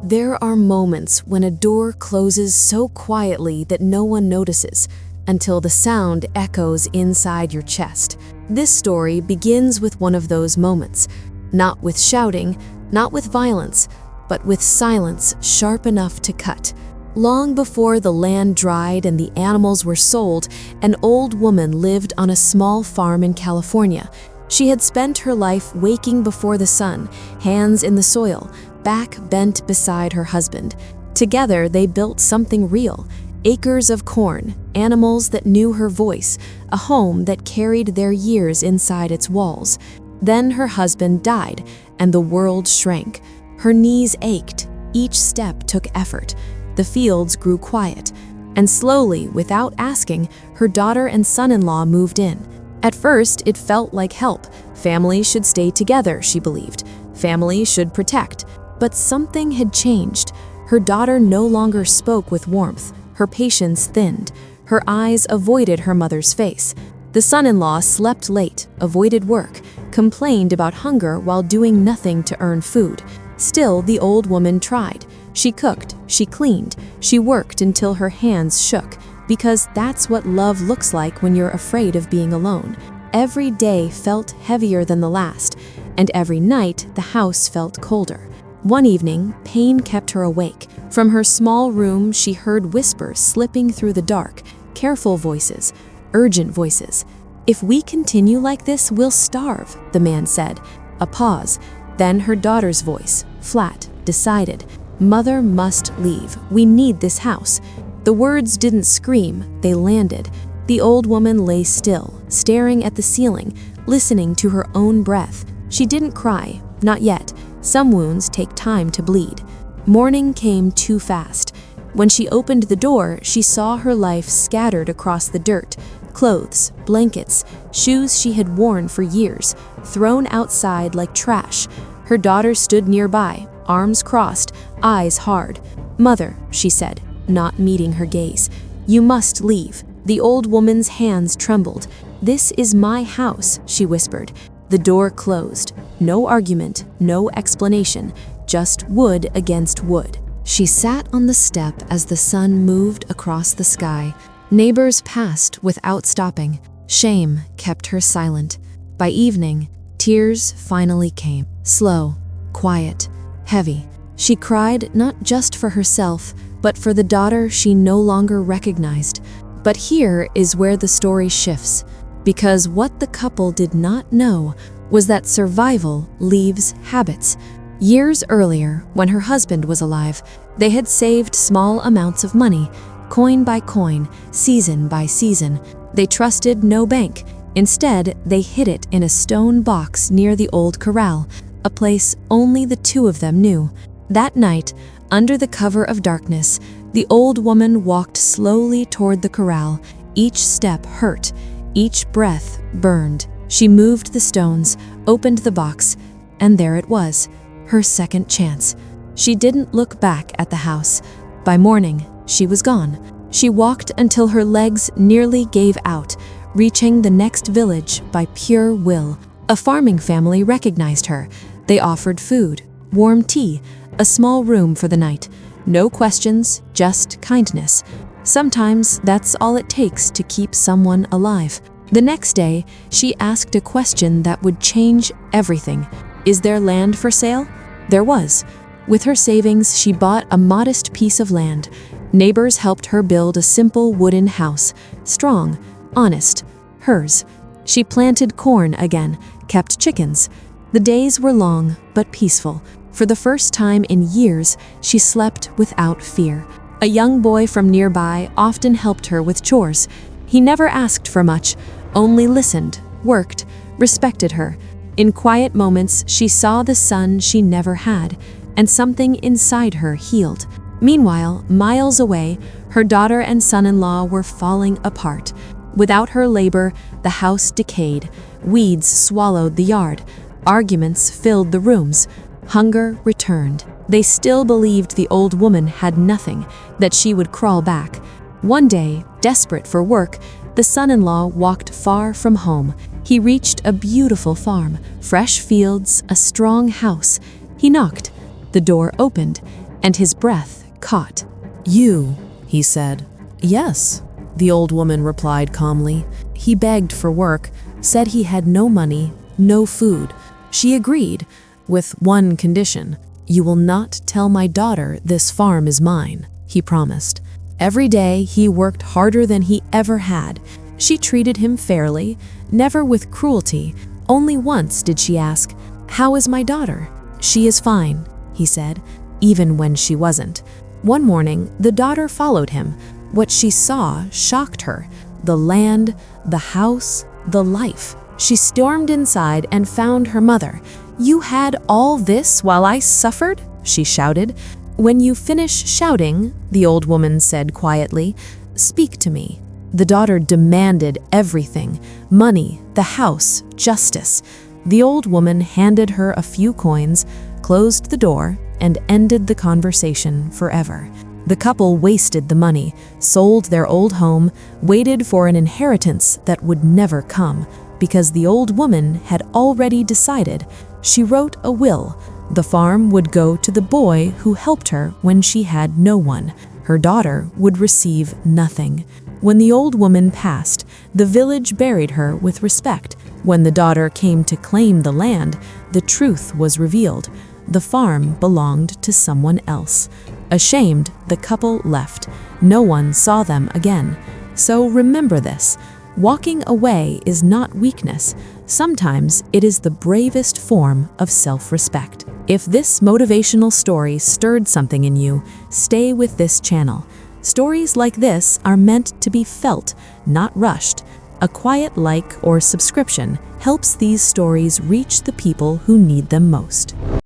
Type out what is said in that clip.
There are moments when a door closes so quietly that no one notices, until the sound echoes inside your chest. This story begins with one of those moments, not with shouting, not with violence, but with silence sharp enough to cut. Long before the land dried and the animals were sold, an old woman lived on a small farm in California. She had spent her life waking before the sun, hands in the soil, back bent beside her husband. Together they built something real: acres of corn, animals that knew her voice, a home that carried their years inside its walls. Then her husband died, and the world shrank. Her knees ached. Each step took effort. The fields grew quiet, and slowly, without asking, her daughter and son-in-law moved in. At first, it felt like help. Families should stay together, she believed. Families should protect. But something had changed. Her daughter no longer spoke with warmth. Her patience thinned. Her eyes avoided her mother's face. The son-in-law slept late, avoided work, complained about hunger while doing nothing to earn food. Still, the old woman tried. She cooked, she cleaned, she worked until her hands shook, because that's what love looks like when you're afraid of being alone. Every day felt heavier than the last, and every night the house felt colder. One evening, pain kept her awake. From her small room, she heard whispers slipping through the dark, careful voices, urgent voices. "If we continue like this, we'll starve," the man said. A pause, then her daughter's voice, flat, decided. "Mother must leave. We need this house." The words didn't scream, they landed. The old woman lay still, staring at the ceiling, listening to her own breath. She didn't cry, not yet. Some wounds take time to bleed. Morning came too fast. When she opened the door, she saw her life scattered across the dirt. Clothes, blankets, shoes she had worn for years, thrown outside like trash. Her daughter stood nearby, arms crossed, eyes hard. "Mother," she said, not meeting her gaze, "you must leave." The old woman's hands trembled. "This is my house," she whispered. The door closed. No argument, no explanation, just wood against wood. She sat on the step as the sun moved across the sky. Neighbors passed without stopping. Shame kept her silent. By evening, tears finally came. Slow, quiet, heavy. She cried not just for herself, but for the daughter she no longer recognized. But here is where the story shifts, because what the couple did not know was that survival leaves habits. Years earlier, when her husband was alive, they had saved small amounts of money, coin by coin, season by season. They trusted no bank. Instead, they hid it in a stone box near the old corral, a place only the two of them knew. That night, under the cover of darkness, the old woman walked slowly toward the corral. Each step hurt, each breath burned. She moved the stones, opened the box, and there it was, her second chance. She didn't look back at the house. By morning, she was gone. She walked until her legs nearly gave out, reaching the next village by pure will. A farming family recognized her. They offered food, warm tea, a small room for the night. No questions, just kindness. Sometimes that's all it takes to keep someone alive. The next day, she asked a question that would change everything. "Is there land for sale?" There was. With her savings, she bought a modest piece of land. Neighbors helped her build a simple wooden house, strong, honest, hers. She planted corn again, kept chickens. The days were long, but peaceful. For the first time in years, she slept without fear. A young boy from nearby often helped her with chores. He never asked for much, only listened, worked, respected her. In quiet moments, she saw the son she never had, and something inside her healed. Meanwhile, miles away, her daughter and son-in-law were falling apart. Without her labor, the house decayed. Weeds swallowed the yard. Arguments filled the rooms. Hunger returned. They still believed the old woman had nothing, that she would crawl back. One day, desperate for work, the son-in-law walked far from home. He reached a beautiful farm, fresh fields, a strong house. He knocked. The door opened, and his breath caught. "You," he said. "Yes," the old woman replied calmly. He begged for work, said he had no money, no food. She agreed, with one condition. "You will not tell my daughter this farm is mine," he promised. Every day he worked harder than he ever had. She treated him fairly, never with cruelty. Only once did she ask, "How is my daughter?" "She is fine," he said, even when she wasn't. One morning, the daughter followed him. What she saw shocked her. The land, the house, the life. She stormed inside and found her mother. "You had all this while I suffered?" she shouted. "When you finish shouting," the old woman said quietly, "speak to me." The daughter demanded everything: money, the house, justice. The old woman handed her a few coins, closed the door, and ended the conversation forever. The couple wasted the money, sold their old home, waited for an inheritance that would never come, because the old woman had already decided. She wrote a will. The farm would go to the boy who helped her when she had no one. Her daughter would receive nothing. When the old woman passed, the village buried her with respect. When the daughter came to claim the land, the truth was revealed. The farm belonged to someone else. Ashamed, the couple left. No one saw them again. So remember this: walking away is not weakness. Sometimes it is the bravest form of self-respect. If this motivational story stirred something in you, stay with this channel. Stories like this are meant to be felt, not rushed. A quiet like or subscription helps these stories reach the people who need them most.